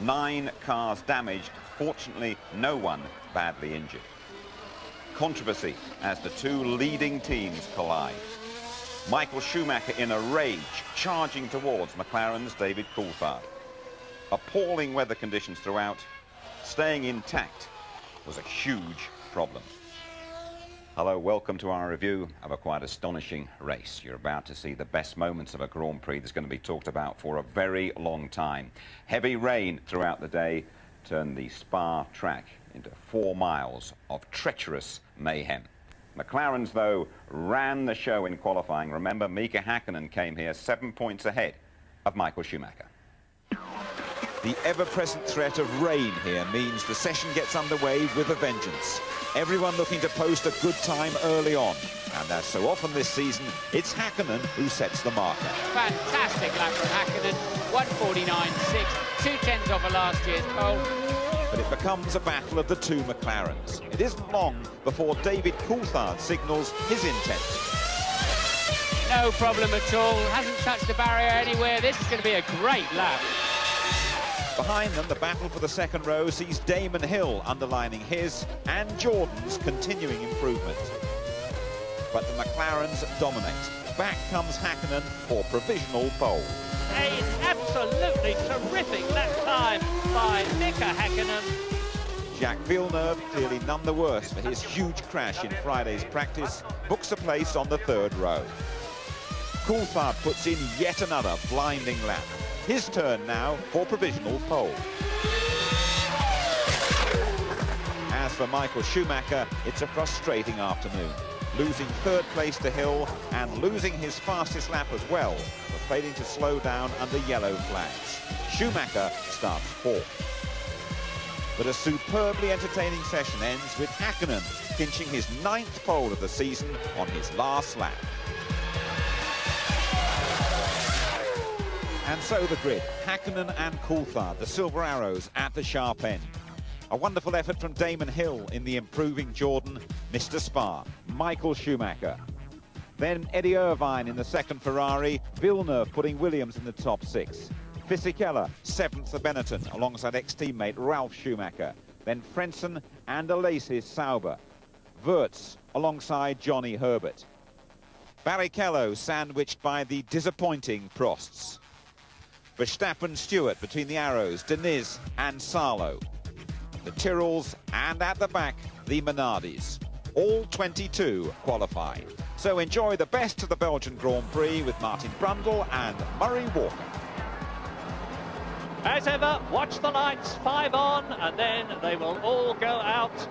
9 cars damaged. Fortunately, no one badly injured. Controversy as the two leading teams collide. Michael Schumacher in a rage, charging towards McLaren's David Coulthard. Appalling weather conditions throughout. Staying intact was a huge problem. Hello, welcome to our review of a quite astonishing race. You're about to see the best moments of a Grand Prix that's going to be talked about for a very long time. Heavy rain throughout the day turned the Spa track into 4 miles of treacherous mayhem. McLaren's, though, ran the show in qualifying. Remember, Mika Hakkinen came here 7 points ahead of Michael Schumacher. The ever-present threat of rain here means the session gets underway with a vengeance. Everyone looking to post a good time early on. And as so often this season, it's Hakkinen who sets the marker. Fantastic lap from Hakkinen, 1:49.6, 2 tenths over last year's pole. But it becomes a battle of the two McLarens. It isn't long before David Coulthard signals his intent. No problem at all, hasn't touched the barrier anywhere. This is going to be a great lap. Behind them, the battle for the second row sees Damon Hill underlining his and Jordan's continuing improvement. But the McLarens dominate. Back comes Hakkinen for provisional pole. An absolutely terrific lap time by Mika Hakkinen. Jacques Villeneuve, clearly none the worse for his huge crash in Friday's practice, books a place on the third row. Coulthard puts in yet another blinding lap. His turn now for provisional pole. As for Michael Schumacher, it's a frustrating afternoon. Losing third place to Hill and losing his fastest lap as well for failing to slow down under yellow flags. Schumacher starts fourth. But a superbly entertaining session ends with Hakkinen clinching his 9th pole of the season on his last lap. And so the grid, Hakkinen and Coulthard, the silver arrows at the sharp end. A wonderful effort from Damon Hill in the improving Jordan, Mr. Spa, Michael Schumacher. Then Eddie Irvine in the second Ferrari, Villeneuve putting Williams in the top 6. Fisichella, 7th for Benetton, alongside ex-teammate Ralf Schumacher. Then Frentzen and Alesi Sauber. Wurz alongside Johnny Herbert. Barrichello sandwiched by the disappointing Prosts. Verstappen Stewart between the arrows, Deniz and Salo. The Tyrrells, and at the back, the Minardis. All 22 qualified. So enjoy the best of the Belgian Grand Prix with Martin Brundle and Murray Walker. As ever, watch the lights, 5 on, and then they will all go out.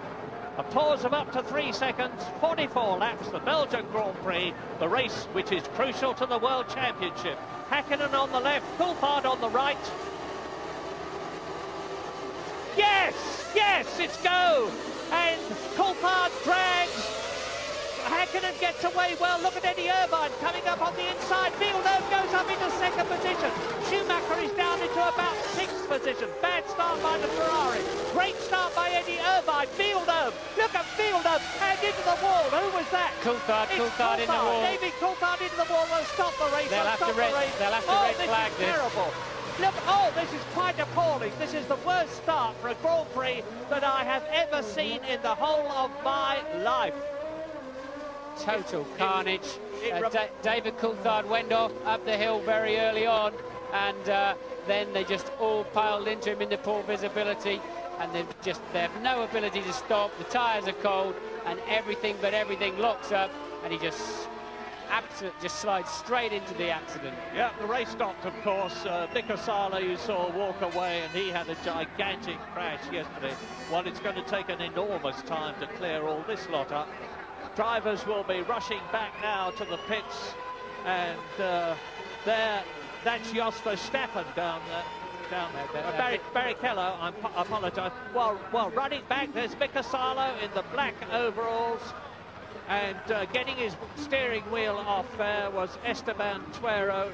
A pause of up to 3 seconds, 44 laps, the Belgian Grand Prix, the race which is crucial to the World Championship. Hakkinen on the left, Coulthard on the right. Yes, yes, it's go! And Coulthard drags. Hakkinen gets away well. Look at Eddie Irvine coming up on the inside. Villeneuve goes up into 2nd position. Schumacher is down into about 6th position. Bad start by the Ferrari. Great start by Eddie Irvine. Villeneuve, look at Villeneuve, and into the wall. Who was that? Coulthard in the wall. David Coulthard into the wall. They'll stop the race. They'll have to red flag this. Terrible. Look, oh, this is quite appalling. This is the worst start for a Grand Prix that I have ever seen in the whole of my life. Total carnage. David Coulthard went off up the hill very early on, and then they just all piled into him into poor visibility, and they have no ability to stop. The tyres are cold, and everything locks up, and he just slides straight into the accident. Yeah, the race stopped, of course. Mika Salo, you saw, walk away, and he had a gigantic crash yesterday. Well, it's going to take an enormous time to clear all this lot up. Drivers will be rushing back now to the pits, and that's Jos Verstappen down there. Barrichello, I apologise. Well, running back, there's Mika Salo in the black overalls, and getting his steering wheel off there was Esteban Tuero.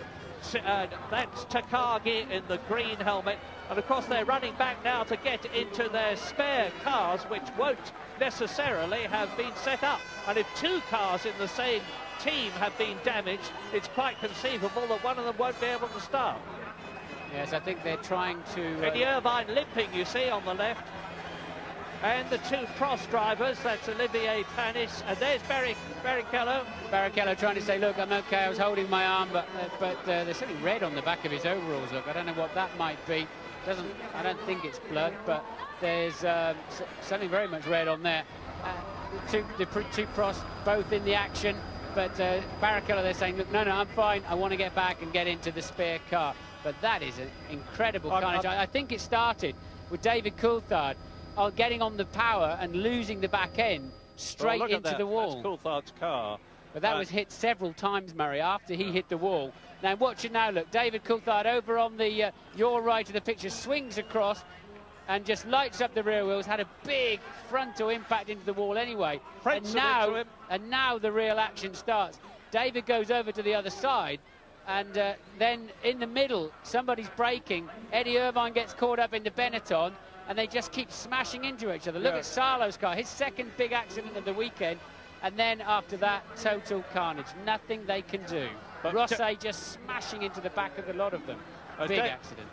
That's Takagi in the green helmet. And of course they're running back now to get into their spare cars, which won't necessarily have been set up. And if 2 cars in the same team have been damaged, it's quite conceivable that one of them won't be able to start. Yes, I think they're trying to... Eddie Irvine limping, you see, on the left. And the two cross drivers, that's Olivier Panis, and there's Barrichello. Barrichello trying to say, look, I'm okay, I was holding my arm, but there's something red on the back of his overalls, look. I don't know what that might be. I don't think it's blood, but there's something very much red on there. The two cross, both in the action, but Barrichello, they're saying, look, no, I'm fine, I want to get back and get into the spare car. But that is an incredible carnage. I think it started with David Coulthard getting on the power and losing the back end straight into the wall. That's Coulthard's car. But that was hit several times, Murray, after he hit the wall. Now watch it now, look, David Coulthard over on the your right of the picture, swings across and just lights up the rear wheels, had a big frontal impact into the wall anyway. And now the real action starts. David goes over to the other side, and then in the middle, somebody's braking. Eddie Irvine gets caught up into Benetton, and they just keep smashing into each other. Look at Sarlo's car, his second big accident of the weekend, and then after that, total carnage. Nothing they can do. But Rosset just smashing into the back of the lot of them. Big accident.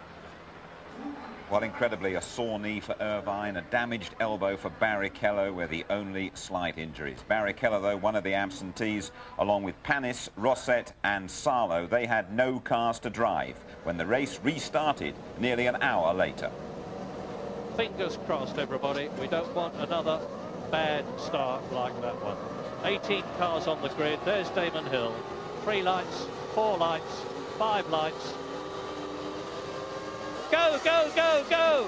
Well, incredibly, a sore knee for Irvine, a damaged elbow for Barrichello, were the only slight injuries. Barrichello, though, one of the absentees, along with Panis, Rosset and Sarlo. They had no cars to drive when the race restarted nearly an hour later. Fingers crossed, everybody. We don't want another bad start like that one. 18 cars on the grid. There's Damon Hill. 3 lights, 4 lights, 5 lights. Go, go, go, go!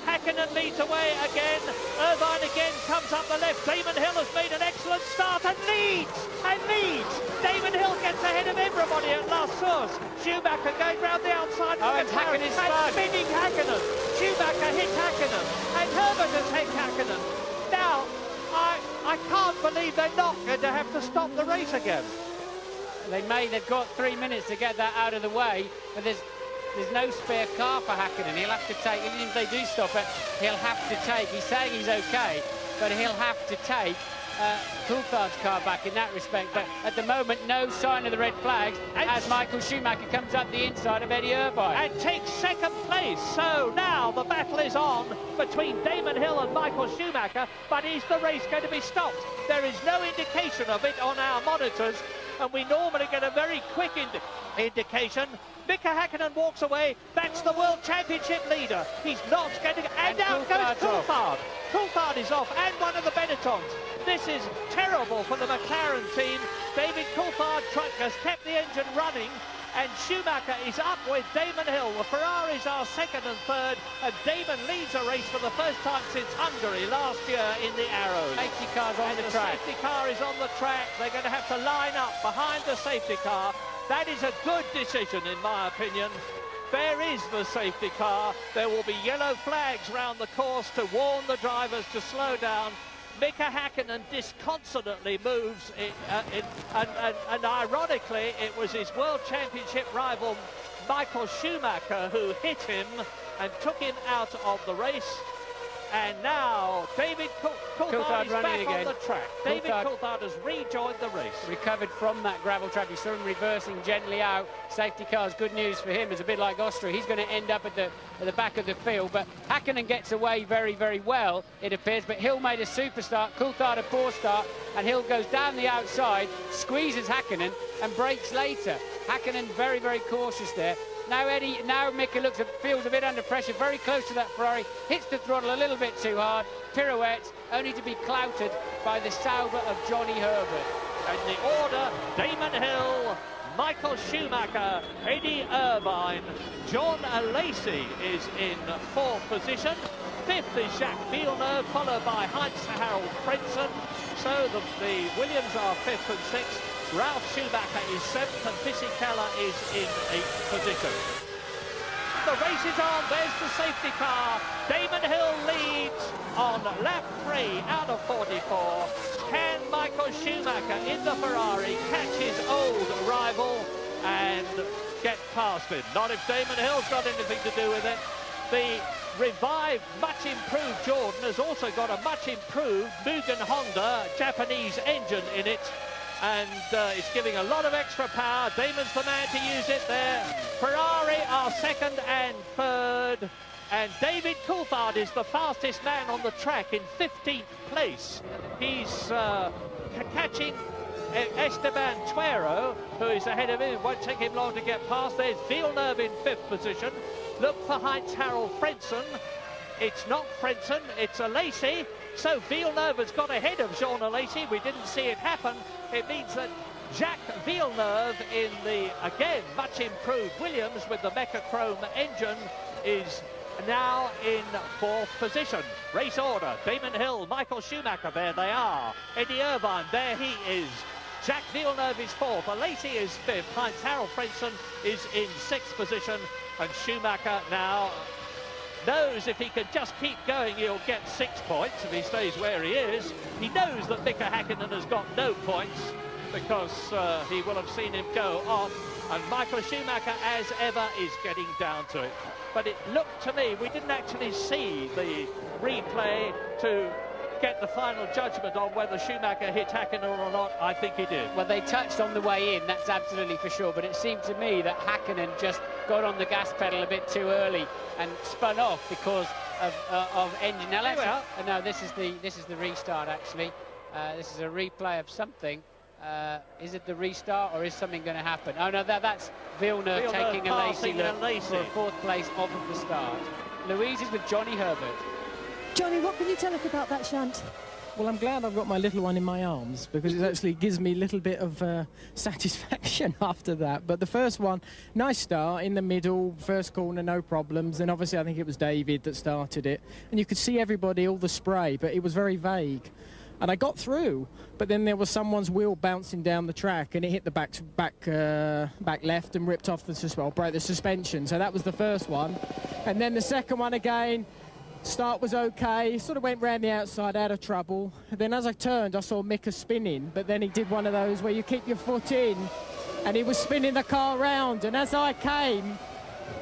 Hakkinen leads away again. Irvine again comes up the left. Damon Hill has made an excellent start and leads! And leads! Damon Hill gets ahead of everybody at last source. Schumacher going round the outside. And Hakkinen's spinning Hakkinen. Schumacher hit Hakkinen. And Herbert has hit Hakkinen. Now, I can't believe they're not going to have to stop the race again. They've got 3 minutes to get that out of the way, but there's no spare car for Hakkinen. He'll have to take, even if they do stop it, he'll have to take, he's saying he's okay, but he'll have to take Coulthard's car back in that respect. But at the moment, no sign of the red flags as Michael Schumacher comes up the inside of Eddie Irvine. And takes second place. So now the battle is on between Damon Hill and Michael Schumacher, but is the race going to be stopped? There is no indication of it on our monitors, and we normally get a very quick indication. Mika Hakkinen walks away. That's the World Championship leader. He's not going to... And out goes Coulthard. Coulthard is off, and one of the Benettons. This is terrible for the McLaren team. David Coulthard has kept the engine running, and Schumacher is up with Damon Hill. The Ferraris are second and third, and Damon leads a race for the first time since Hungary last year in the Arrows. Safety car's on the track. The safety car is on the track. They're going to have to line up behind the safety car. That is a good decision, in my opinion. There is the safety car. There will be yellow flags round the course to warn the drivers to slow down. Mika Hakkinen disconsolately moves, and ironically, it was his World Championship rival, Michael Schumacher, who hit him and took him out of the race. And now David Coulthard is back on the track. David Coulthard has rejoined the race. Recovered from that gravel trap. You saw him reversing gently out. Safety car's good news for him. It's a bit like Austria. He's going to end up at the back of the field. But Hakkinen gets away very, very well, it appears. But Hill made a super start. Coulthard a poor start. And Hill goes down the outside, squeezes Hakkinen and brakes later. Hakkinen very, very cautious there. Now Mika feels a bit under pressure, very close to that Ferrari, hits the throttle a little bit too hard, pirouettes, only to be clouted by the Sauber of Johnny Herbert. And the order, Damon Hill, Michael Schumacher, Eddie Irvine, John Lacey is in 4th position. 5th is Jacques Villeneuve, followed by Heinz-Harald Frentzen. So the Williams are 5th and 6th. Ralf Schumacher is 7th and Fisichella is in 8th position. The race is on. There's the safety car. Damon Hill leads on lap 3 out of 44. Can Michael Schumacher in the Ferrari catch his old rival and get past him? Not if Damon Hill's got anything to do with it. The revived, much improved Jordan has also got a much improved Mugen Honda Japanese engine in it. and it's giving a lot of extra power. Damon's the man to use it there. Ferrari are second and third, and David Coulthard is the fastest man on the track in 15th place. He's catching Esteban Tuero, who is ahead of him. It won't take him long to get past. There's Villeneuve in 5th position. Look for Heinz-Harald Frentzen. It's not Frentzen, it's Alesi. So Villeneuve has got ahead of Jean Alesi. We didn't see it happen. It means that Jacques Villeneuve in the, again, much improved Williams with the Mecachrome engine is now in 4th position. Race order, Damon Hill, Michael Schumacher, there they are. Eddie Irvine, there he is. Jacques Villeneuve is 4th, Alesi is 5th, Heinz-Harald Frentzen is in 6th position, and Schumacher now knows if he can just keep going, he'll get 6 points if he stays where he is. He knows that Mika Häkkinen has got no points because he will have seen him go off, and Michael Schumacher, as ever, is getting down to it. But it looked to me, we didn't actually see the replay to get the final judgment on whether Schumacher hit Häkkinen or not. I think he did. Well, they touched on the way in, that's absolutely for sure, but it seemed to me that Häkkinen just got on the gas pedal a bit too early and spun off because of engine. Now let's no, this is the restart actually. This is a replay of something. Is it the restart or is something going to happen? Oh no, that's Villeneuve taking Alesi for a 4th place off of the start. Louise is with Johnny Herbert. Johnny, what can you tell us about that shunt? Well, I'm glad I've got my little one in my arms because it actually gives me a little bit of satisfaction after that. But the first one, nice start in the middle, first corner, no problems. And obviously I think it was David that started it. And you could see everybody, all the spray, but it was very vague. And I got through, but then there was someone's wheel bouncing down the track and it hit the back left and ripped off broke the suspension. So that was the first one. And then the second one again, start was okay, sort of went round the outside, out of trouble. And then as I turned, I saw Mika spinning, but then he did one of those where you keep your foot in, and he was spinning the car round. And as I came,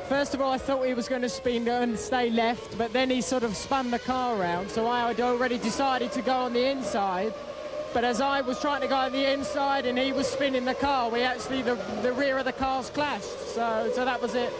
first of all, I thought he was going to spin and stay left, but then he sort of spun the car around, so I had already decided to go on the inside. But as I was trying to go on the inside and he was spinning the car, we actually, the rear of the cars clashed. So that was it.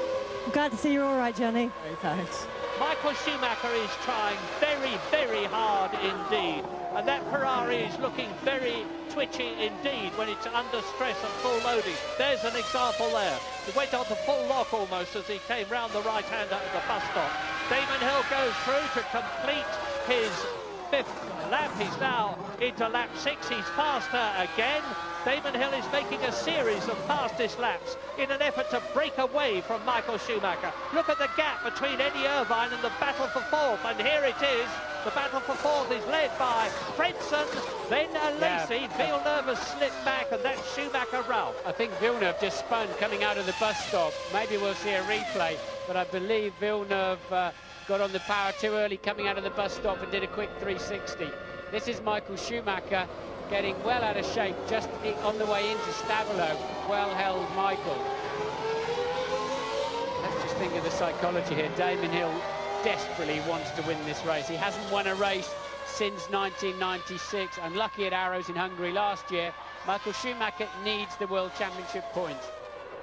I'm glad to see you're all right, Johnny. Okay, thanks. Michael Schumacher is trying very, very hard indeed. And that Ferrari is looking very twitchy indeed when it's under stress and full loading. There's an example there. It went on to full lock almost as he came round the right-hander at the bus stop. Damon Hill goes through to complete his 5th lap. He's now into lap 6. He's faster again. Damon Hill is making a series of fastest laps in an effort to break away from Michael Schumacher. Look at the gap between Eddie Irvine and the battle for 4th, and here it is. The battle for 4th is led by Frentzen, then Alesi. Villeneuve has slipped back, and that's Schumacher Ralph. I think Villeneuve just spun coming out of the bus stop. Maybe we'll see a replay, but I believe Villeneuve got on the power too early coming out of the bus stop and did a quick 360. This is Michael Schumacher getting well out of shape just on the way into Stavelot. Well held, Michael. Let's just think of the psychology here. Damon Hill desperately wants to win this race. He hasn't won a race since 1996. Unlucky at Arrows in Hungary last year. Michael Schumacher needs the World Championship points.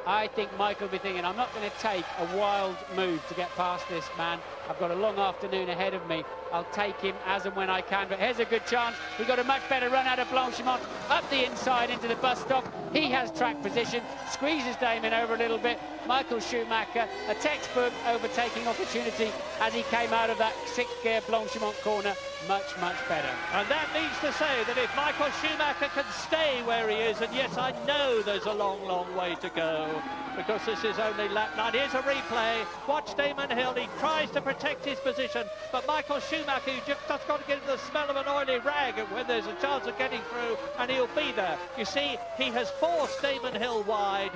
I think Michael will be thinking, I'm not going to take a wild move to get past this man. I've got a long afternoon ahead of me. I'll take him as and when I can. But here's a good chance. He got a much better run out of Blanchimont, up the inside into the bus stop. He has track position, squeezes Damon over a little bit. Michael Schumacher, a textbook overtaking opportunity as he came out of that 6th gear Blanchimont corner. Much, much better. And that means to say that if Michael Schumacher can stay where he is, and yes, I know there's a long, long way to go, because this is only lap 9. Here's a replay. Watch Damon Hill. He tries to protect his position, but Michael Schumacher, you just got to get the smell of an oily rag when there's a chance of getting through, and he'll be there. You see, he has forced Damon Hill wide.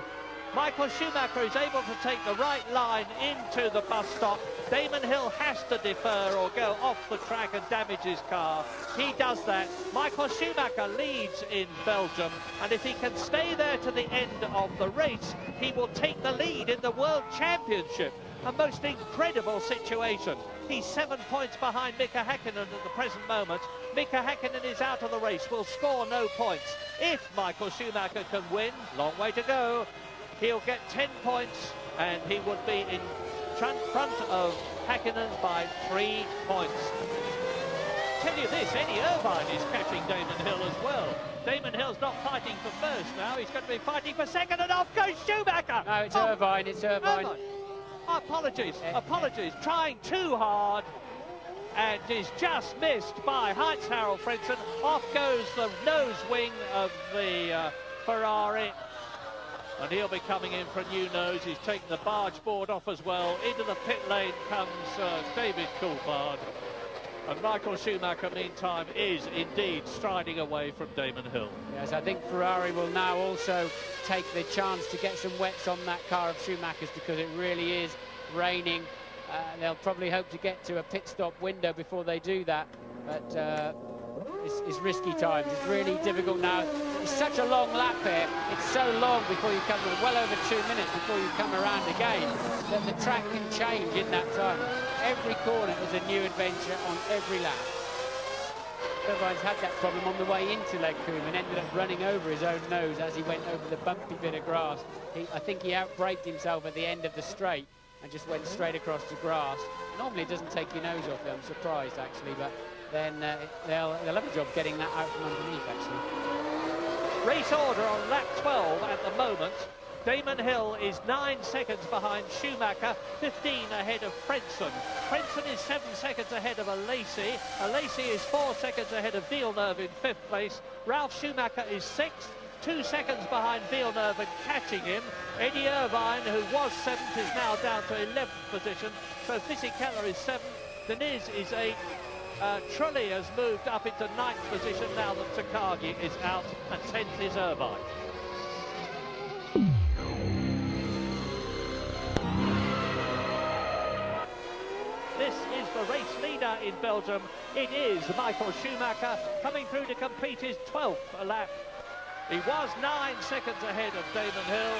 Michael Schumacher is able to take the right line into the bus stop. Damon Hill has to defer or go off the track and damage his car. He does that. Michael Schumacher leads in Belgium, and if he can stay there to the end of the race, he will take the lead in the World Championship. A most incredible situation. He's 7 points behind Mika Häkkinen at the present moment. Mika Häkkinen is out of the race, will score no points. If Michael Schumacher can win, long way to go, he'll get 10 points and he would be in front of Häkkinen by 3 points. Tell you this, Eddie Irvine is catching Damon Hill as well. Damon Hill's not fighting for first now, he's going to be fighting for second, and off goes Schumacher! No, it's Irvine, it's Irvine. Apologies, apologies, trying too hard, and is just missed by Heinz-Harald Frentzen. Off goes the nose wing of the Ferrari, and he'll be coming in for a new nose. He's taken the barge board off as well. Into the pit lane comes David Coulthard. And Michael Schumacher, meantime, is indeed striding away from Damon Hill. Yes, I think Ferrari will now also take the chance to get some wets on that car of Schumacher's, because it really is raining. They'll probably hope to get to a pit stop window before they do that, but it's risky times. It's really difficult now. It's such a long lap here. It's so long before you come, well over 2 minutes before you come around again, that the track can change in that time. Every corner is a new adventure on every lap. Irvine's had that problem on the way into Leghorn and ended up running over his own nose as he went over the bumpy bit of grass. I think he outbraked himself at the end of the straight and just went straight across the grass. Normally it doesn't take your nose off, I'm surprised actually, but then they'll have a job getting that out from underneath actually. Race order on lap 12 at the moment. Damon Hill is 9 seconds behind Schumacher, 15 ahead of Frentzen. Frentzen is 7 seconds ahead of Alesi. Alesi is 4 seconds ahead of Villeneuve in 5th place. Ralf Schumacher is 6th, 2 seconds behind Villeneuve and catching him. Eddie Irvine, who was 7th, is now down to 11th position. So Fisichella is 7th, Deniz is 8th. Trulli has moved up into 9th position now that Takagi is out, and 10th is Irvine. This is the race leader in Belgium. It is Michael Schumacher coming through to compete his 12th lap. He was 9 seconds ahead of Damon Hill.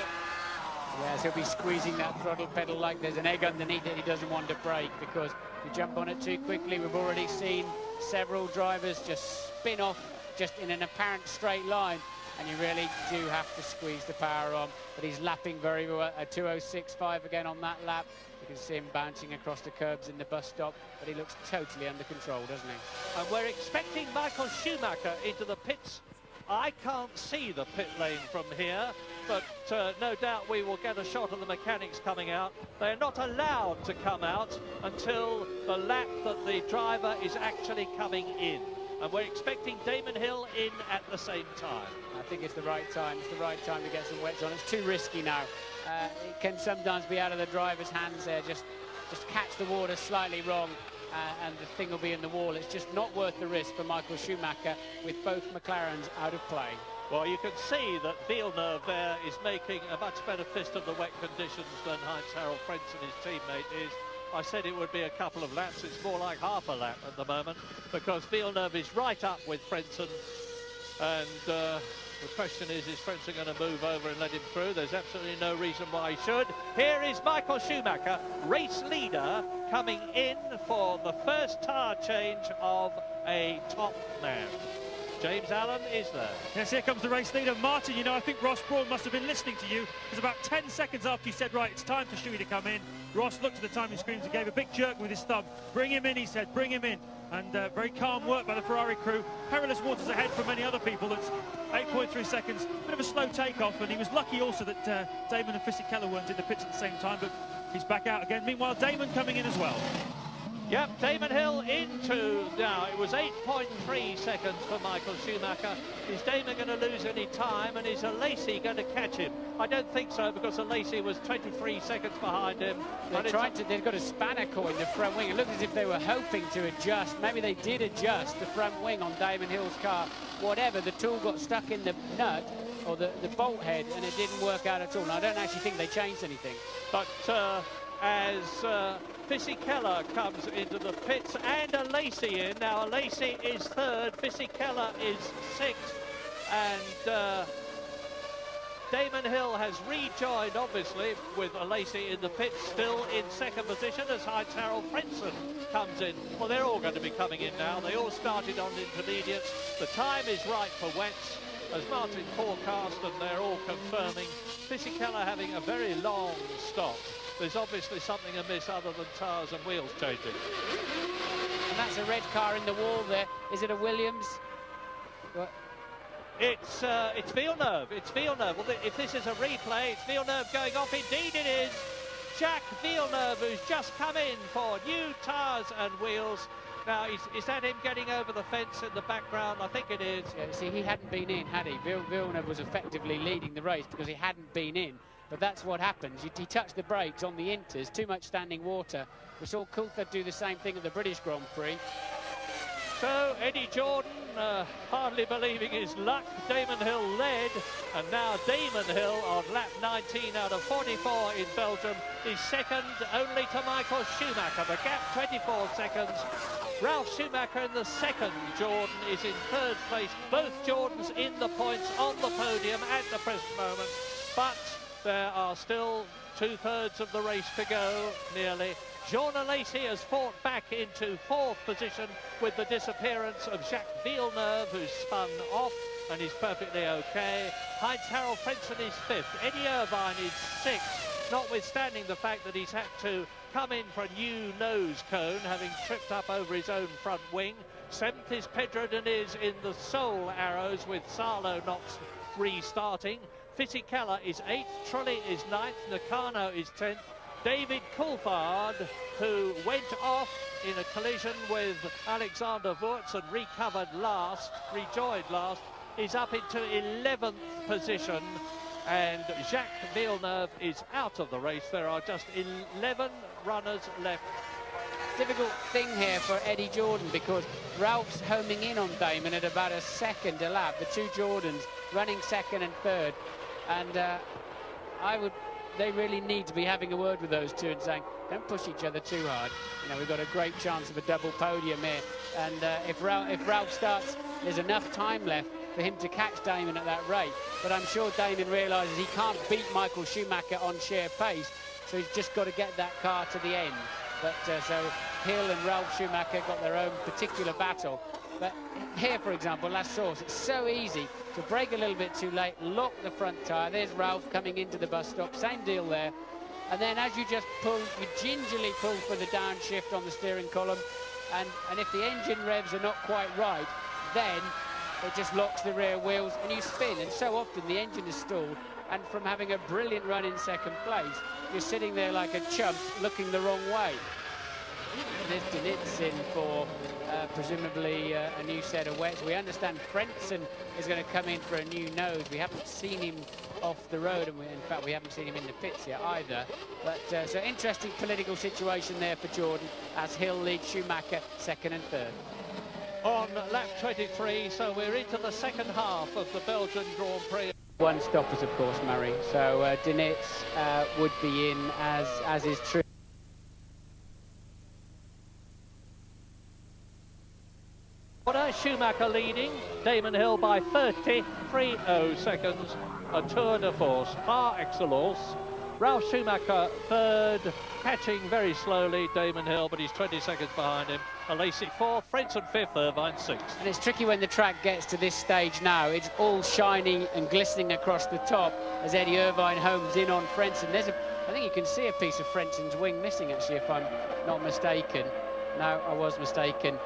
Yes, he'll be squeezing that throttle pedal like there's an egg underneath it. He doesn't want to brake, because if you jump on it too quickly, we've already seen several drivers just spin off just in an apparent straight line, and you really do have to squeeze the power on. But he's lapping very well, a 2:06.5 again on that lap. You can see him bouncing across the curbs in the bus stop, but he looks totally under control, doesn't he? And we're expecting Michael Schumacher into the pits. I can't see the pit lane from here, but no doubt we will get a shot of the mechanics coming out. They're not allowed to come out until the lap that the driver is actually coming in. And we're expecting Damon Hill in at the same time. I think it's the right time. It's the right time to get some wets on. It's too risky now. It can sometimes be out of the driver's hands there. Just catch the water slightly wrong, and the thing will be in the wall. It's just not worth the risk for Michael Schumacher with both McLarens out of play. Well, you can see that Villeneuve there is making a much better fist of the wet conditions than Heinz-Harald Frentzen, his teammate, is. I said it would be a couple of laps. It's more like half a lap at the moment, because Villeneuve is right up with Frentzen. And the question is Frentzen going to move over and let him through? There's absolutely no reason why he should. Here is Michael Schumacher, race leader, coming in for the first tyre change of a top man. James Allen is there. Yes, here comes the race leader. Martin, you know, I think Ross Brawn must have been listening to you, because about 10 seconds after you said, right, it's time for Shuey to come in, Ross looked at the timing screens and gave a bit jerk with his thumb. Bring him in, he said, bring him in. And very calm work by the Ferrari crew. Perilous waters ahead for many other people. That's 8.3 seconds. Bit of a slow takeoff, and he was lucky also that Damon and Fisichella weren't in the pits at the same time, but he's back out again. Meanwhile, Damon coming in as well. Yep, Damon Hill into, now it was 8.3 seconds for Michael Schumacher. Is Damon going to lose any time, and is Alesi going to catch him? I don't think so, because Alesi was 23 seconds behind him. They've got a spanner core in the front wing. It looked as if they were hoping to adjust. Maybe they did adjust the front wing on Damon Hill's car. Whatever, the tool got stuck in the nut, or the bolt head, and it didn't work out at all. And I don't actually think they changed anything. But as Fisichella comes into the pits, and Alesi in. Now Alesi is 3rd, Fisichella is 6th, and Damon Hill has rejoined, obviously, with Lacey in the pit, still in second position as Heinz Harold Frentzen comes in. Well, they're all going to be coming in now. They all started on intermediates. The time is right for wets, as Martin forecast, and they're all confirming. Fisichella having a very long stop. There's obviously something amiss other than tyres and wheels changing. And that's a red car in the wall there. Is it a Williams? What? It's Villeneuve. It's Villeneuve. Well, if this is a replay, it's Villeneuve going off. Indeed it is. Jacques Villeneuve, who's just come in for new tyres and wheels. Now, is that him getting over the fence in the background? I think it is. Yeah, see, he hadn't been in, had he? Villeneuve was effectively leading the race because he hadn't been in. But that's what happens. He touched the brakes on the inters, too much standing water. We saw Coulthard do the same thing at the British Grand Prix. So Eddie Jordan hardly believing his luck. Damon Hill led, and now Damon Hill on lap 19 out of 44 in Belgium is second only to Michael Schumacher. The gap 24 seconds. Ralf Schumacher in the second. Jordan is in third place. Both Jordans in the points on the podium at the present moment, but there are still 2/3 of the race to go, nearly. Jean Alesi has fought back into fourth position with the disappearance of Jacques Villeneuve, who's spun off and is perfectly okay. Heinz Harold Frentzen is fifth. Eddie Irvine is sixth, notwithstanding the fact that he's had to come in for a new nose cone, having tripped up over his own front wing. Seventh is Pedro Diniz in the sole arrows, with Salo not restarting. Fisichella is eighth, Trulli is ninth, Nakano is 10th. David Coulthard, who went off in a collision with Alexander Wurz and recovered last, rejoined last, is up into 11th position, and Jacques Villeneuve is out of the race. There are just 11 runners left. Difficult thing here for Eddie Jordan, because Ralph's homing in on Damon at about a second a lap. The two Jordans running second and third, and they really need to be having a word with those two and saying, don't push each other too hard. You know, we've got a great chance of a double podium here. And if Ralph starts, there's enough time left for him to catch Damon at that rate. But I'm sure Damon realises he can't beat Michael Schumacher on sheer pace, so he's just got to get that car to the end. But so Hill and Ralf Schumacher got their own particular battle. But here, for example, last source, it's so easy to brake a little bit too late, lock the front tyre. There's Ralph coming into the bus stop, same deal there. And then as you just pull, you gingerly pull for the downshift on the steering column. And if the engine revs are not quite right, then it just locks the rear wheels and you spin. And so often the engine is stalled. And from having a brilliant run in second place, you're sitting there like a chump looking the wrong way. There's Diniz in for presumably a new set of wets. We understand Frentzen is going to come in for a new nose. We haven't seen him off the road, and in fact we haven't seen him in the pits yet either. But so interesting political situation there for Jordan, as Hill leads Schumacher second and third. On lap 23, so we're into the second half of the Belgian Grand Prix. One stoppers, of course, Murray. So Diniz would be in, as is true. Schumacher leading, Damon Hill by 33 seconds, a tour de force par excellence. Ralf Schumacher third, catching very slowly Damon Hill, but he's 20 seconds behind him. Alesi fourth, Frentzen fifth, Irvine sixth. And it's tricky when the track gets to this stage now. It's all shiny and glistening across the top as Eddie Irvine homes in on Frentzen. I think you can see a piece of Frentzen's wing missing, actually, if I'm not mistaken. No, I was mistaken.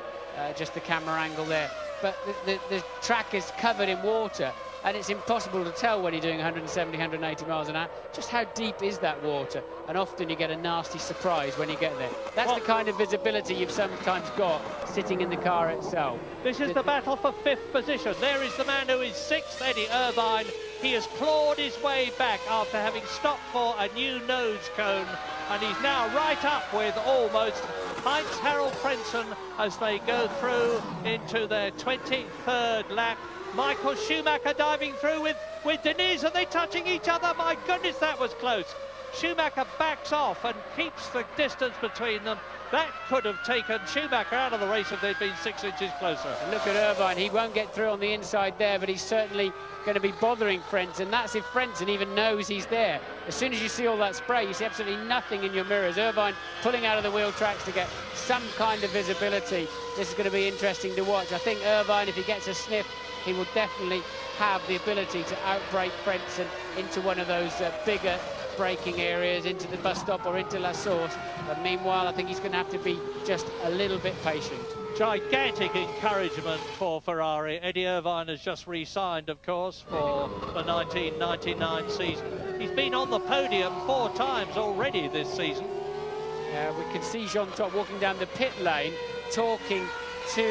Just the camera angle there. But the track is covered in water, and it's impossible to tell when you're doing 170, 180 miles an hour just how deep is that water, and often you get a nasty surprise when you get there. That's the kind of visibility you've sometimes got sitting in the car itself. This is the battle for fifth position. There is the man who is sixth, Eddie Irvine. He has clawed his way back after having stopped for a new nose cone, and he's now right up with almost Heinz Harold Frentzen as they go through into their 23rd lap. Michael Schumacher diving through with Diniz. Are they touching each other? My goodness, that was close. Schumacher backs off and keeps the distance between them. That could have taken Schumacher out of the race if they'd been 6 inches closer. And look at Irvine, he won't get through on the inside there, but he's certainly going to be bothering Frentzen. That's if Frentzen even knows he's there. As soon as you see all that spray, you see absolutely nothing in your mirrors. Irvine pulling out of the wheel tracks to get some kind of visibility. This is going to be interesting to watch. I think Irvine, if he gets a sniff, he will definitely have the ability to outbrake Frentzen into one of those bigger braking areas, into the bus stop or into La Source. But meanwhile, I think he's going to have to be just a little bit patient. Gigantic encouragement for Ferrari. Eddie Irvine has just re-signed, of course, for the 1999 season. He's been on the podium 4 times already this season. We can see Jean Todt walking down the pit lane, talking to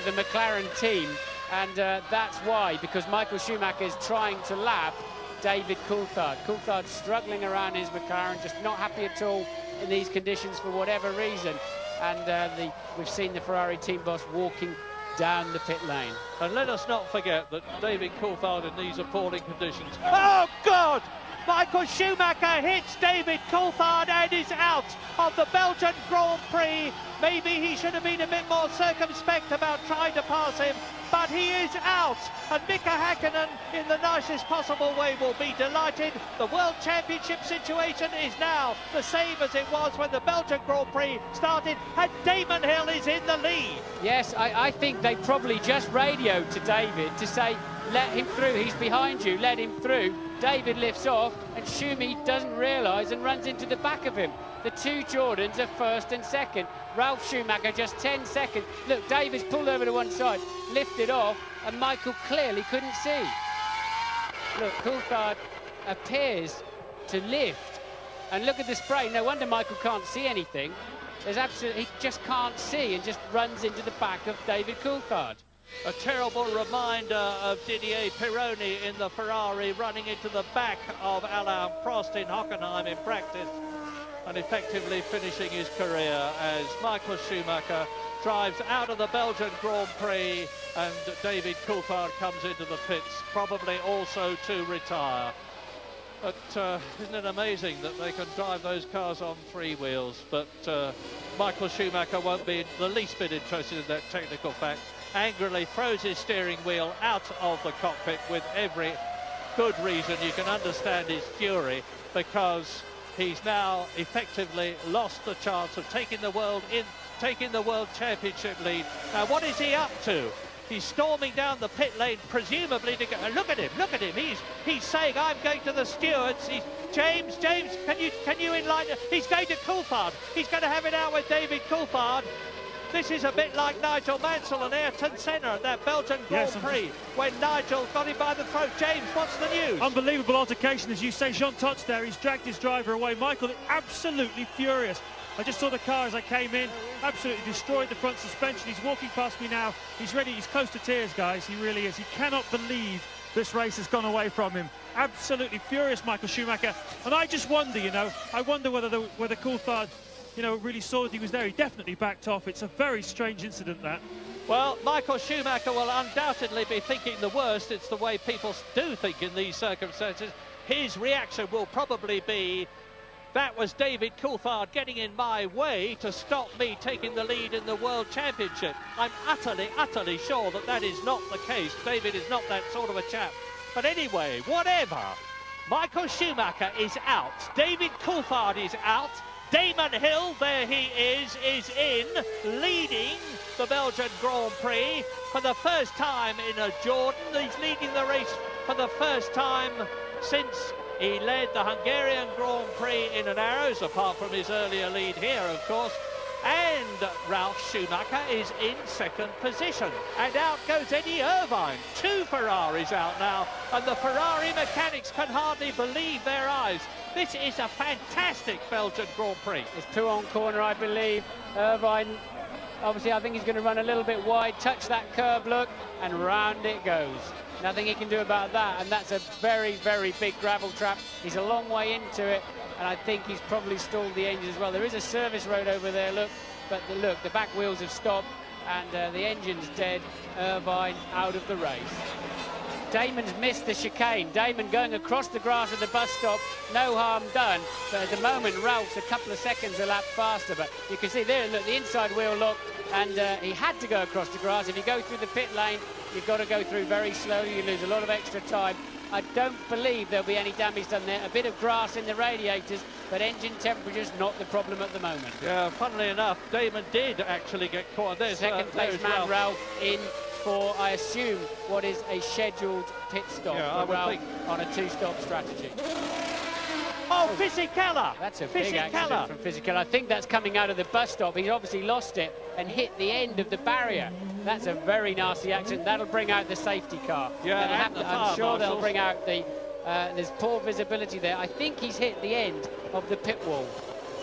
the McLaren team, and that's why, because Michael Schumacher is trying to lap David Coulthard. Coulthard struggling around his McLaren, just not happy at all in these conditions for whatever reason. And we've seen the Ferrari team boss walking down the pit lane. And let us not forget that David Coulthard in these appalling conditions. Oh, God! Michael Schumacher hits David Coulthard and is out of the Belgian Grand Prix. Maybe he should have been a bit more circumspect about trying to pass him, but he is out. And Mika Häkkinen, in the nicest possible way, will be delighted. The World Championship situation is now the same as it was when the Belgian Grand Prix started, and Damon Hill is in the lead. Yes, I think they probably just radioed to David to say, let him through, he's behind you, let him through. David lifts off, and Schumi doesn't realise and runs into the back of him. The two Jordans are first and second. Ralf Schumacher just 10 seconds. Look, David's pulled over to one side, lifted off, and Michael clearly couldn't see. Look, Coulthard appears to lift. And look at the spray. No wonder Michael can't see anything. There's absolutely, he just can't see and just runs into the back of David Coulthard. A terrible reminder of Didier Pironi in the Ferrari running into the back of Alain Prost in Hockenheim in practice and effectively finishing his career as Michael Schumacher drives out of the Belgian Grand Prix and David Coulthard comes into the pits, probably also to retire. But isn't it amazing that they can drive those cars on 3 wheels? But Michael Schumacher won't be the least bit interested in that technical fact. Angrily throws his steering wheel out of the cockpit with every good reason. You can understand his fury, because he's now effectively lost the chance of taking the World Championship lead. Now, what is he up to? He's storming down the pit lane, presumably to go. Look at him! Look at him! He's saying, "I'm going to the stewards." James, can you enlighten? He's going to Coulthard. He's going to have it out with David Coulthard. This is a bit like Nigel Mansell and Ayrton Senna at that Belgian Grand Prix when Nigel got him by the throat. James, what's the news? Unbelievable altercation, as you say. Jean Todt's there. He's dragged his driver away. Michael, absolutely furious. I just saw the car as I came in. Absolutely destroyed the front suspension. He's walking past me now. He's ready. He's close to tears, guys. He really is. He cannot believe this race has gone away from him. Absolutely furious, Michael Schumacher. And I just wonder, you know, whether Coulthard, you know, really saw that he was there. He definitely backed off. It's a very strange incident, that. Well, Michael Schumacher will undoubtedly be thinking the worst. It's the way people do think in these circumstances. His reaction will probably be, that was David Coulthard getting in my way to stop me taking the lead in the World Championship. I'm utterly sure that that is not the case. David is not that sort of a chap. But anyway, whatever. Michael Schumacher is out. David Coulthard is out. Damon Hill, there he is in, leading the Belgian Grand Prix for the first time in a Jordan. He's leading the race for the first time since he led the Hungarian Grand Prix in an Arrows, apart from his earlier lead here, of course. And Ralf Schumacher is in second position. And out goes Eddie Irvine. 2 Ferraris out now, and the Ferrari mechanics can hardly believe their eyes. This is a fantastic Belgian Grand Prix. It's 2 on corner, I believe. Irvine, obviously, I think he's going to run a little bit wide, touch that curb, look, and round it goes. Nothing he can do about that, and that's a very, very big gravel trap. He's a long way into it, and I think he's probably stalled the engine as well. There is a service road over there, look, but the back wheels have stopped, and the engine's dead. Irvine out of the race. Damon's missed the chicane. Damon going across the grass at the bus stop, no harm done. But at the moment, Ralph's a couple of seconds a lap faster. But you can see there, look, the inside wheel locked, and he had to go across the grass. If you go through the pit lane, you've got to go through very slowly. You lose a lot of extra time. I don't believe there'll be any damage done there. A bit of grass in the radiators, but engine temperature's not the problem at the moment. Yeah, funnily enough, Damon did actually get caught. There's second place man Ralph in for, I assume, what is a scheduled pit stop for Ralph on a two-stop strategy. Oh, Fisichella! That's a big accident from Fisichella. I think that's coming out of the bus stop. He's obviously lost it and hit the end of the barrier. That's a very nasty accident. That'll bring out the safety car. Yeah, I'm sure they'll bring out the... there's poor visibility there. I think he's hit the end of the pit wall.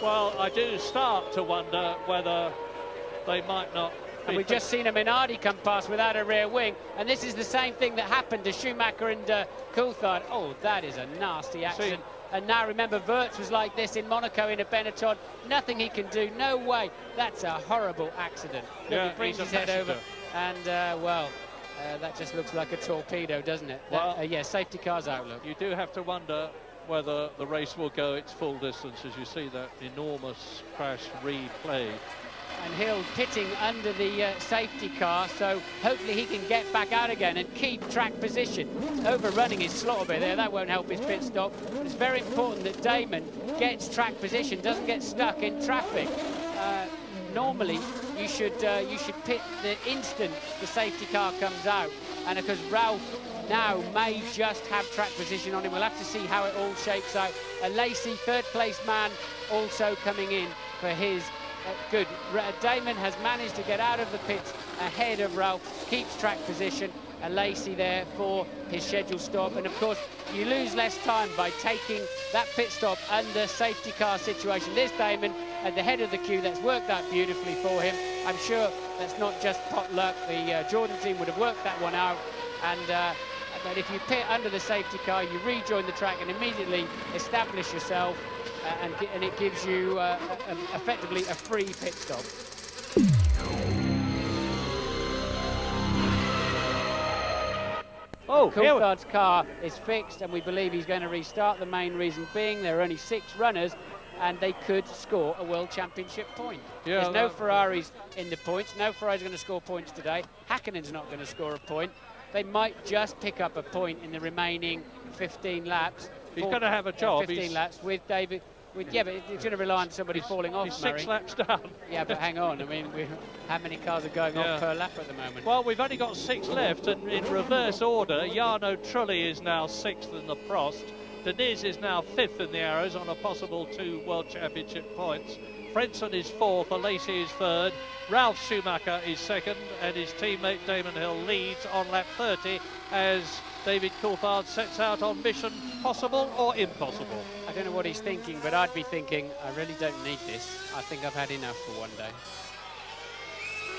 Well, I do start to wonder whether they might not... And we've just seen a Minardi come past without a rear wing, and this is the same thing that happened to Schumacher and Coulthard. Oh, that is a nasty accident. And now remember, Wirtz was like this in Monaco in a Benetton. Nothing he can do, no way. That's a horrible accident. Yeah, he brings his head over, and well, that just looks like a torpedo, doesn't it? Well, yeah, safety car's outlook. You do have to wonder whether the race will go its full distance as you see that enormous crash replayed. And Hill pitting under the safety car, so hopefully he can get back out again and keep track position. Overrunning his slot a bit there, that won't help his pit stop. It's very important that Damon gets track position, doesn't get stuck in traffic. Normally, you should pit the instant the safety car comes out, and because Ralph now may just have track position on him, we'll have to see how it all shakes out. A Lacey, third place man, also coming in for his good. Damon has managed to get out of the pits ahead of Ralph, keeps track position. A Lacey there for his scheduled stop, and of course you lose less time by taking that pit stop under safety car situation. There's Damon at the head of the queue. That's worked out beautifully for him. I'm sure that's not just pot luck. The Jordan team would have worked that one out, and but if you pit under the safety car, you rejoin the track and immediately establish yourself, and it gives you effectively a free pit stop. Oh, Coulthard's car is fixed, and we believe he's going to restart. The main reason being there are only 6 runners, and they could score a World Championship point. Yeah, there's no Ferraris in the points. No Ferrari's going to score points today. Häkkinen's not going to score a point. They might just pick up a point in the remaining 15 laps. He's going to have a job. 15 laps with David. Yeah, but it's going to rely on somebody falling off. He's 6 laps down. Yeah, but hang on. I mean, how many cars are going off per lap at the moment? Well, we've only got 6 left, and in reverse order, Jarno Trulli is now 6th in the Prost. Deniz is now 5th in the Arrows on a possible 2 World Championship points. Frentzen is 4th, Alesi is 3rd, Ralf Schumacher is 2nd, and his teammate Damon Hill leads on lap 30 as David Coulthard sets out on mission possible or impossible. I don't know what he's thinking, but I'd be thinking, I really don't need this. I think I've had enough for one day.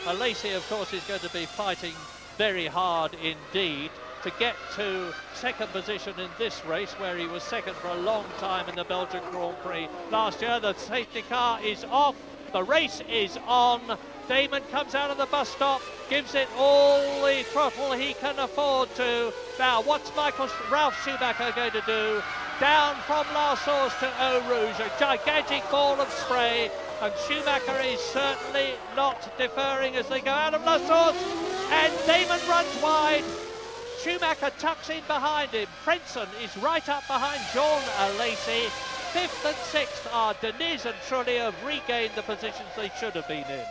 Alesi, of course, is going to be fighting very hard indeed to get to 2nd position in this race, where he was 2nd for a long time in the Belgian Grand Prix last year. The safety car is off. The race is on. Damon comes out of the bus stop, gives it all the throttle he can afford to. Now, what's Ralf Schumacher going to do? Down from La Source to Eau Rouge, a gigantic ball of spray, and Schumacher is certainly not deferring as they go out of La Source, and Damon runs wide. Schumacher tucks in behind him. Frentzen is right up behind Jean Alesi. 5th and 6th are Deniz and Trulli, have regained the positions they should have been in.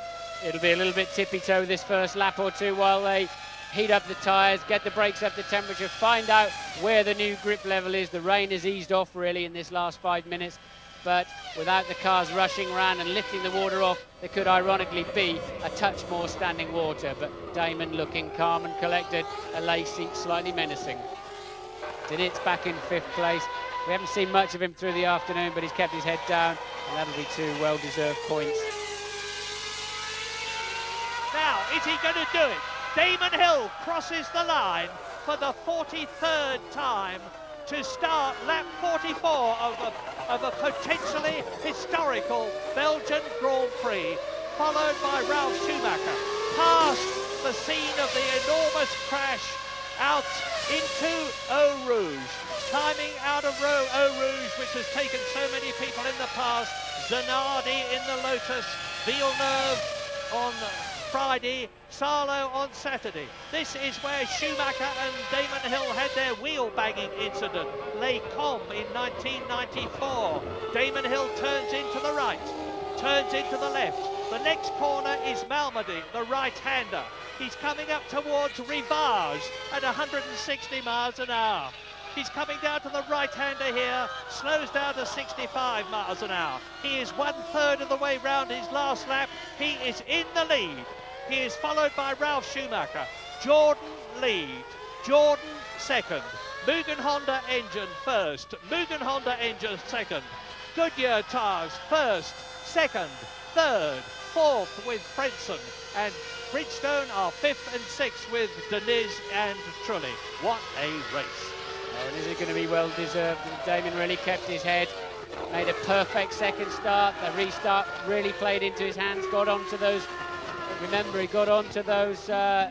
It'll be a little bit tippy-toe this first lap or two while they heat up the tyres, get the brakes up to temperature, find out where the new grip level is. The rain has eased off really in this last 5 minutes, but without the cars rushing around and lifting the water off, there could ironically be a touch more standing water. But Damon looking calm and collected, Alesi slightly menacing. Deniz back in 5th place. We haven't seen much of him through the afternoon, but he's kept his head down, and that'll be 2 well-deserved points. Now, is he going to do it? Damon Hill crosses the line for the 43rd time to start lap 44 of a potentially historical Belgian Grand Prix, followed by Ralf Schumacher, past the scene of the enormous crash out into Eau Rouge. Climbing out of Eau Rouge, which has taken so many people in the past. Zanardi in the Lotus, Villeneuve on Friday, Sarlo on Saturday. This is where Schumacher and Damon Hill had their wheel banging incident. Les Combes in 1994. Damon Hill turns into the right, turns into the left. The next corner is Malmedy, the right-hander. He's coming up towards Rivage at 160 miles an hour. He's coming down to the right-hander here, slows down to 65 miles an hour. He is 1/3 of the way round his last lap. He is in the lead. He is followed by Ralf Schumacher. Jordan lead, Jordan second. Mugen Honda engine first, Mugen Honda engine second. Goodyear tyres first, second, third, fourth with Frenson. And Bridgestone are 5th and 6th with Deniz and Trulli. What a race. Oh, and is it going to be well deserved? And Damon really kept his head, made a perfect second start. The restart really played into his hands, got onto those, remember he got onto those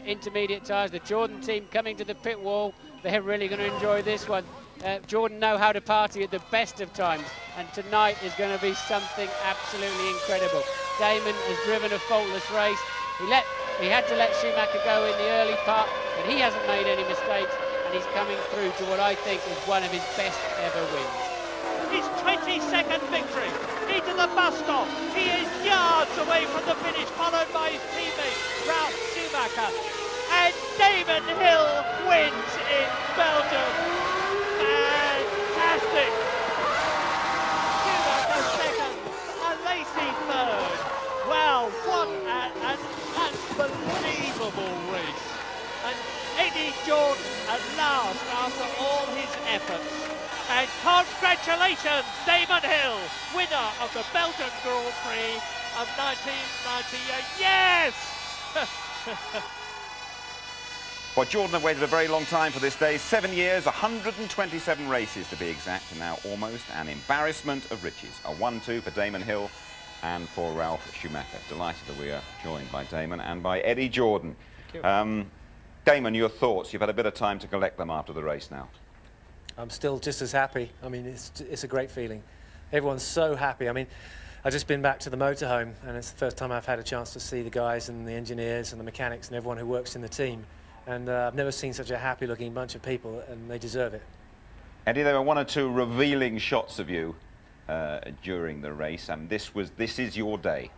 intermediate tyres. The Jordan team coming to the pit wall, they're really going to enjoy this one. Jordan know how to party at the best of times, and tonight is going to be something absolutely incredible. Damon has driven a faultless race. He had to let Schumacher go in the early part, but he hasn't made any mistakes. He's coming through to what I think is one of his best ever wins. His 22nd victory into the bus stop. He is yards away from the finish, followed by his teammate Ralf Schumacher. And Damon Hill wins in Belgium. Fantastic. Schumacher second, a Lacey third. Wow, what an unbelievable race. And Eddie Jordan at last after all his efforts. And congratulations, Damon Hill, winner of the Belgian Grand Prix of 1998. Yes! Well, Jordan have waited a very long time for this day. 7 years, 127 races to be exact, and now almost an embarrassment of riches. A 1-2 for Damon Hill and for Ralf Schumacher. Delighted that we are joined by Damon and by Eddie Jordan. Damon, your thoughts? You've had a bit of time to collect them after the race now. I'm still just as happy. I mean, it's a great feeling. Everyone's so happy. I mean, I've just been back to the motorhome, and it's the first time I've had a chance to see the guys and the engineers and the mechanics and everyone who works in the team. And I've never seen such a happy-looking bunch of people, and they deserve it. Eddie, there were 1 or 2 revealing shots of you during the race, and this is your day.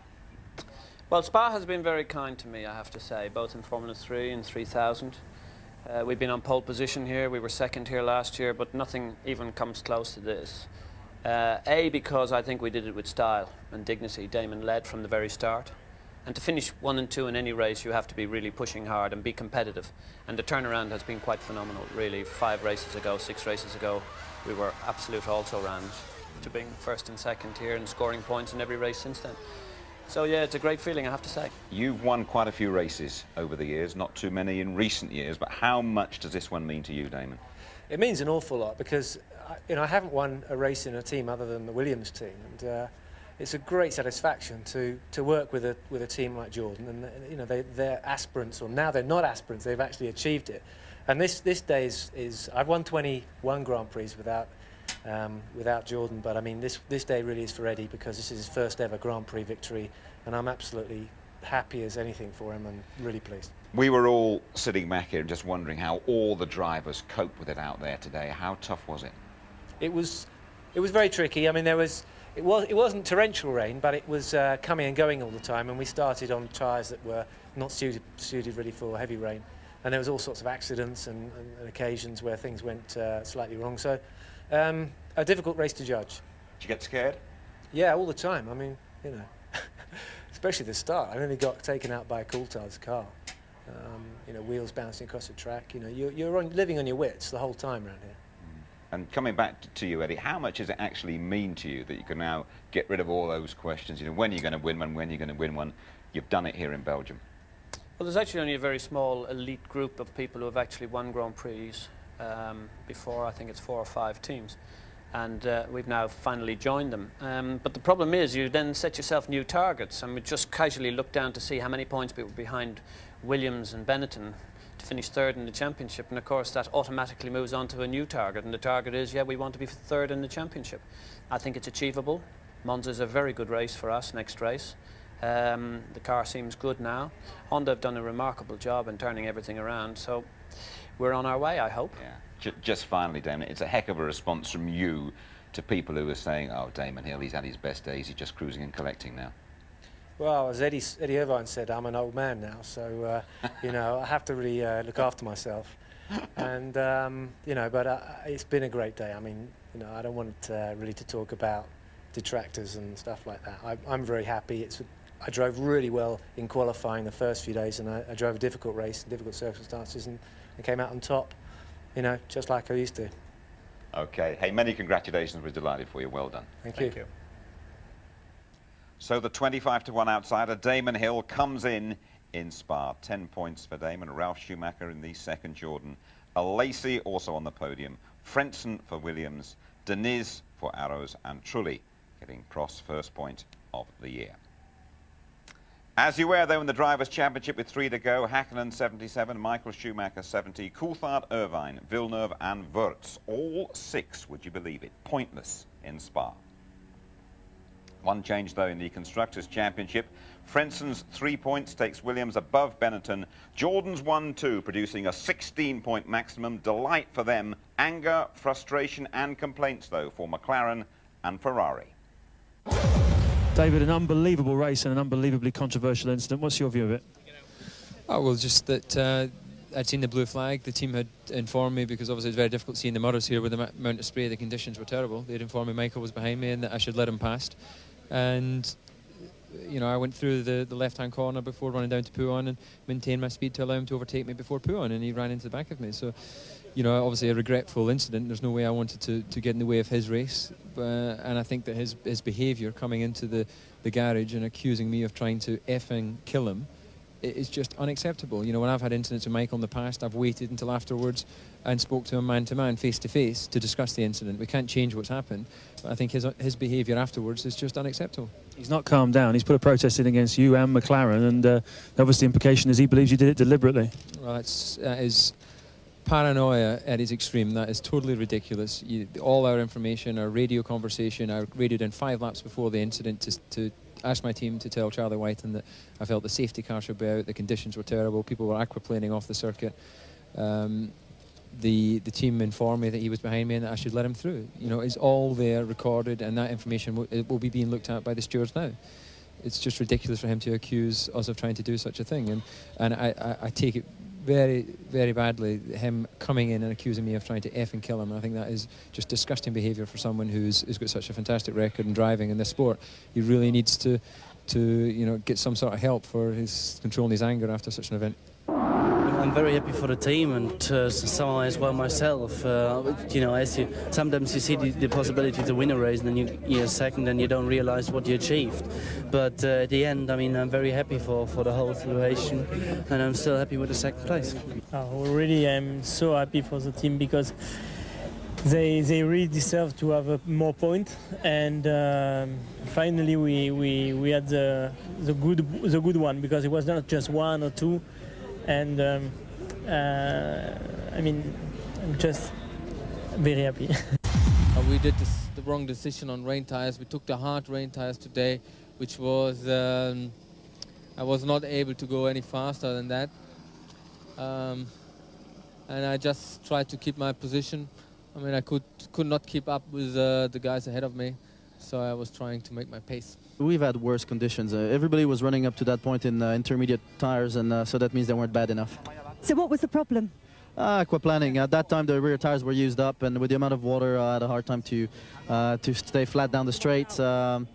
Well, Spa has been very kind to me, I have to say, both in Formula 3 and 3000. We've been on pole position here. We were second here last year, but nothing even comes close to this. Because I think we did it with style and dignity. Damon led from the very start. And to finish 1 and 2 in any race, you have to be really pushing hard and be competitive. And the turnaround has been quite phenomenal, really. 5 races ago, 6 races ago, we were absolute also-rans to being first and second here and scoring points in every race since then. So yeah, it's a great feeling, I have to say. You've won quite a few races over the years, not too many in recent years, but how much does this one mean to you, Damon? It means an awful lot because I haven't won a race in a team other than the Williams team, and it's a great satisfaction to work with a team like Jordan. And they're aspirants, or now they're not aspirants. They've actually achieved it. And this day is I've won 21 Grand Prix without Jordan, but I mean this day really is for Eddie because this is his first ever Grand Prix victory, and I'm absolutely happy as anything for him and really pleased. We were all sitting back here and just wondering how all the drivers coped with it out there today. How tough was it? It was very tricky. I mean, it wasn't torrential rain, but it was coming and going all the time, and we started on tyres that were not suited really for heavy rain, and there was all sorts of accidents and occasions where things went slightly wrong. So a difficult race to judge. Did you get scared? Yeah, all the time. I mean, especially the start. I nearly got taken out by a Coulthard's car. Wheels bouncing across the track. You're living on your wits the whole time around here. And coming back to you, Eddie, how much does it actually mean to you that you can now get rid of all those questions? When are you going to win one? When are you going to win one? You've done it here in Belgium. Well, there's actually only a very small elite group of people who have actually won Grand Prix before. I think it's 4 or 5 teams. And we've now finally joined them. But the problem is you then set yourself new targets, and we just casually look down to see how many points we were behind Williams and Benetton to finish third in the championship, and of course that automatically moves on to a new target, and the target is, yeah, we want to be third in the championship. I think it's achievable. Monza's a very good race for us next race. The car seems good now. Honda have done a remarkable job in turning everything around, so we're on our way, I hope. Yeah. Just finally, Damon, it's a heck of a response from you to people who are saying, oh, Damon Hill, he's had his best days, he's just cruising and collecting now. Well, as Eddie Irvine said, I'm an old man now, so you know, I have to really look after myself. And you know, but it's been a great day. I mean, you know, I don't want really to talk about detractors and stuff like that. I'm very happy. I drove really well in qualifying the first few days, and I drove a difficult race in difficult circumstances, and came out on top. You know, just like I used to. Okay. Hey, many congratulations. We're delighted for you. Well done. Thank you. So the 25-1 outsider, Damon Hill, comes in Spa. 10 points for Damon. Ralf Schumacher in the second, Jordan. Alesi also on the podium. Frentzen for Williams. Deniz for Arrows. And Trulli getting Prost first point of the year. As you were, though, in the Drivers' Championship with 3 to go, Hakkinen 77, Michael Schumacher 70, Coulthard, Irvine, Villeneuve and Wurz. All 6, would you believe it, pointless in Spa. One change, though, in the Constructors' Championship. Frentzen's 3 points takes Williams above Benetton. Jordan's 1-2, producing a 16-point maximum. Delight for them. Anger, frustration and complaints, though, for McLaren and Ferrari. David, an unbelievable race and an unbelievably controversial incident. What's your view of it? Oh, well, just that I'd seen the blue flag. The team had informed me, because obviously it's very difficult seeing the mudders here with the amount of spray. The conditions were terrible. They'd informed me Michael was behind me and that I should let him past. And, you know, I went through the left-hand corner before running down to Pouon and maintained my speed to allow him to overtake me before Pouon, and he ran into the back of me. So, you know, obviously a regretful incident. There's no way I wanted to get in the way of his race. And I think that his behaviour coming into the garage and accusing me of trying to effing kill him is just unacceptable. You know, when I've had incidents with Michael in the past, I've waited until afterwards and spoke to him man-to-man, face-to-face, to discuss the incident. We can't change what's happened, but I think his behaviour afterwards is just unacceptable. He's not calmed down. He's put a protest in against you and McLaren, and obviously the implication is he believes you did it deliberately. Well, that is paranoia at its extreme. That is totally ridiculous. All our information, our radio conversation, I radioed in 5 laps before the incident to ask my team to tell Charlie Whiten that I felt the safety car should be out, the conditions were terrible, people were aquaplaning off the circuit. The team informed me that he was behind me and that I should let him through. You know, it's all there recorded, and that information will be being looked at by the stewards now. It's just ridiculous for him to accuse us of trying to do such a thing, and I take it very, very badly, him coming in and accusing me of trying to F and kill him. I think that is just disgusting behaviour for someone who's got such a fantastic record in driving in this sport. He really needs to you know, get some sort of help for his controlling his anger after such an event. I'm very happy for the team, and somehow as well myself. You know, sometimes you see the possibility to win a race, and then you're second, and you don't realise what you achieved. But at the end, I mean, I'm very happy for the whole situation, and I'm still happy with the second place. Really, I'm so happy for the team, because they really deserve to have more points, and finally we had the good one, because it was not just 1 or 2. And I mean, I'm just very happy. We did the wrong decision on rain tires. We took the hard rain tires today, which was I was not able to go any faster than that, and I just tried to keep my position. I mean, I could not keep up with the guys ahead of me, so I was trying to make my pace. We've had worse conditions. Everybody was running up to that point in intermediate tires, and so that means they weren't bad enough. So what was the problem? Aquaplaning. At that time, the rear tires were used up, and with the amount of water, I had a hard time to stay flat down the straights. And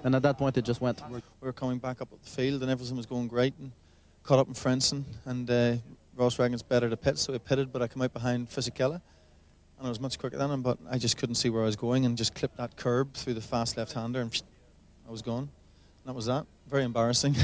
at that point, it just went. We were coming back up the field, and everything was going great. And caught up in Frentzen, and Ross Reagan's better to pit, so we pitted, but I came out behind Fisichella. And I was much quicker than him, but I just couldn't see where I was going, and just clipped that curb through the fast left-hander, and I was gone. And that was that. Very embarrassing.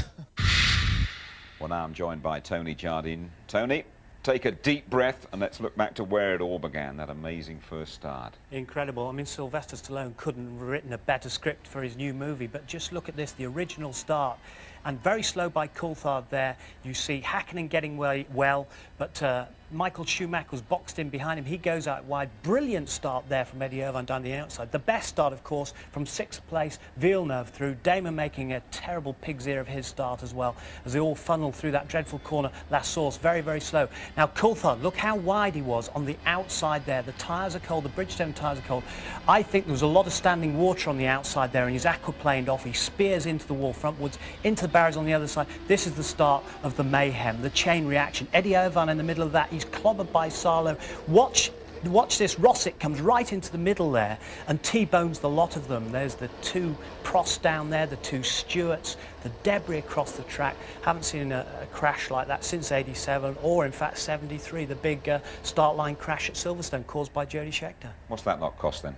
Well, now I'm joined by Tony Jardine. Tony, take a deep breath and let's look back to where it all began, that amazing first start. Incredible. I mean, Sylvester Stallone couldn't have written a better script for his new movie, but just look at this, the original start. and very slow by Coulthard there. You see Hakkinen getting well, but Michael Schumacher was boxed in behind him. He goes out wide. Brilliant start there from Eddie Irvine down the outside. The best start, of course, from 6th place, Villeneuve through. Damon making a terrible pig's ear of his start as well, as they all funneled through that dreadful corner. Lassource very, very slow. Now, Coulthard, look how wide he was on the outside there. The tyres are cold. The Bridgestone tyres are cold. I think there was a lot of standing water on the outside there, and he's aquaplaned off. He spears into the wall frontwards, into the barriers on the other side. This is the start of the mayhem, the chain reaction. Eddie Irvine in the middle of that. He's clobbered by Salo. Watch this. Rossick comes right into the middle there and T-bones the lot of them. There's the 2 Prost down there, the 2 Stewarts, the debris across the track. Haven't seen a crash like that since 87, or in fact 73, the big start line crash at Silverstone caused by Jody Scheckter. What's that lot cost then?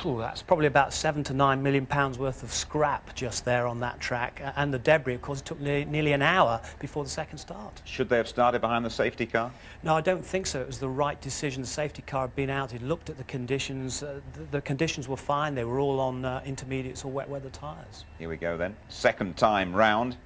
Ooh, that's probably about £7 to £9 million worth of scrap just there on that track. And the debris, of course, it took nearly an hour before the second start. Should they have started behind the safety car? No, I don't think so. It was the right decision. The safety car had been out. It looked at the conditions. The conditions were fine. They were all on intermediates or wet weather tyres. Here we go then. Second time round.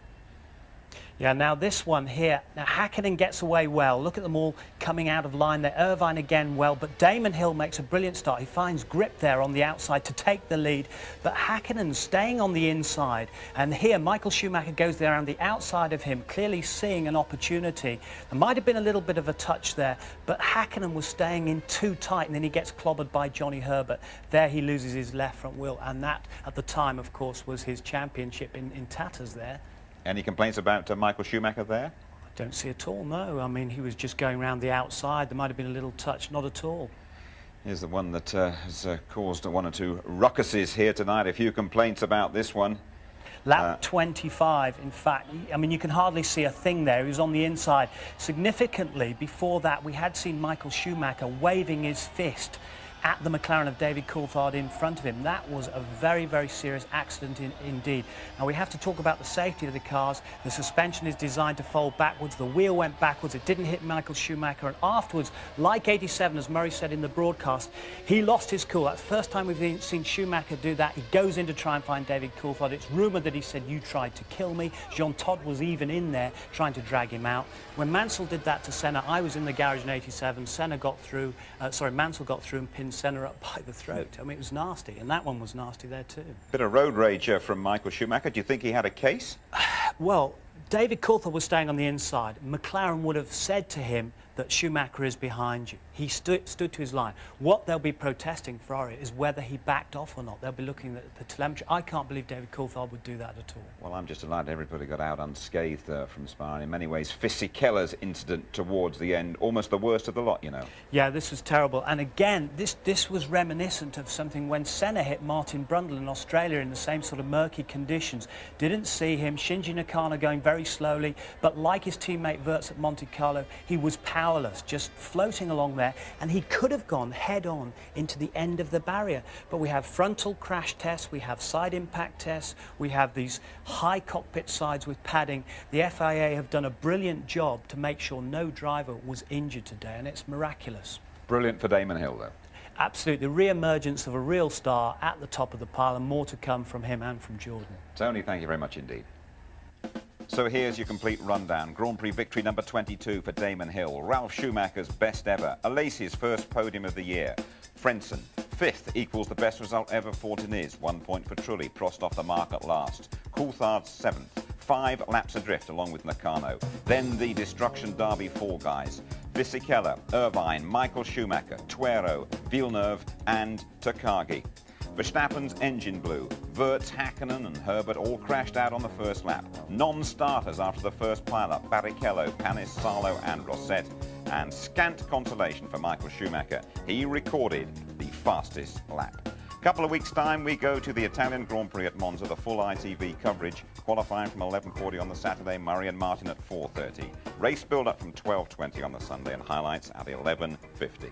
Yeah, now this one here, now Hakkinen gets away well. Look at them all coming out of line there. Irvine again well, but Damon Hill makes a brilliant start. He finds grip there on the outside to take the lead, but Hakkinen staying on the inside. And here, Michael Schumacher goes there around the outside of him, clearly seeing an opportunity. There might have been a little bit of a touch there, but Hakkinen was staying in too tight, and then he gets clobbered by Johnny Herbert. There he loses his left front wheel, and that, at the time, of course, was his championship in tatters there. Any complaints about Michael Schumacher there? I don't see at all, no. I mean, he was just going around the outside. There might have been a little touch, not at all. Here's the one that has caused 1 or 2 ruckuses here tonight. A few complaints about this one. Lap 25, in fact. I mean, you can hardly see a thing there. He was on the inside. Significantly, before that, we had seen Michael Schumacher waving his fist at the McLaren of David Coulthard in front of him. That was a very, very serious accident indeed. Now, we have to talk about the safety of the cars. The suspension is designed to fold backwards. The wheel went backwards. It didn't hit Michael Schumacher. And afterwards, like 87, as Murray said in the broadcast, he lost his cool. That's the first time we've seen Schumacher do that. He goes in to try and find David Coulthard. It's rumoured that he said, "You tried to kill me." Jean Todt was even in there trying to drag him out. When Mansell did that to Senna, I was in the garage in 87. Senna got through, Mansell got through and pinned Senna up by the throat. I mean, it was nasty, and that one was nasty there too. Bit of road rage from Michael Schumacher. Do you think he had a case? Well, David Coulthard was staying on the inside. McLaren would have said to him that Schumacher is behind you. He stood to his line. What they'll be protesting, Ferrari, is whether he backed off or not. They'll be looking at the telemetry. I can't believe David Coulthard would do that at all. Well, I'm just delighted everybody got out unscathed from Spa. In many ways, Fisichella's incident towards the end, almost the worst of the lot, you know. Yeah, this was terrible. And again, this was reminiscent of something when Senna hit Martin Brundle in Australia in the same sort of murky conditions. Didn't see him. Shinji Nakano going very slowly, but like his teammate Wirtz at Monte Carlo, he was powerless, just floating along there, and he could have gone head-on into the end of the barrier. But we have frontal crash tests, we have side impact tests, we have these high cockpit sides with padding. The FIA have done a brilliant job to make sure no driver was injured today, and it's miraculous. Brilliant for Damon Hill, though. Absolutely. The re-emergence of a real star at the top of the pile, and more to come from him and from Jordan. Tony, thank you very much indeed. So here's your complete rundown. Grand Prix victory number 22 for Damon Hill. Ralf Schumacher's best ever. Alesi's first podium of the year. Frentzen, 5th, equals the best result ever for Diniz. 1 point for Trulli. Prost off the mark at last. Coulthard 7th. 5 laps adrift along with Nakano. Then the Destruction Derby 4 guys. Fisichella, Irvine, Michael Schumacher, Tuero, Villeneuve and Takagi. Verstappen's engine blew. Wirtz, Hakkinen and Herbert all crashed out on the first lap. Non-starters after the first pileup, Barrichello, Panis, Salo and Rosset. And scant consolation for Michael Schumacher. He recorded the fastest lap. Couple of weeks' time, we go to the Italian Grand Prix at Monza, the full ITV coverage, qualifying from 11:40 on the Saturday, Murray and Martin at 4:30. Race build-up from 12:20 on the Sunday and highlights at 11:50.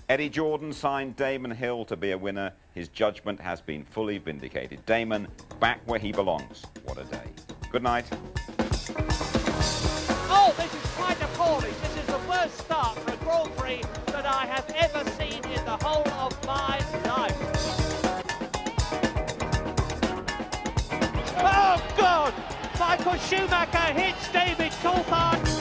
Eddie Jordan signed Damon Hill to be a winner. His judgment has been fully vindicated. Damon back where he belongs. What a day. Good night. Oh, this is quite appalling. This is the worst start for a Grand Prix that I have ever seen in the whole of my life. Oh, God! Michael Schumacher hits David Coulthard.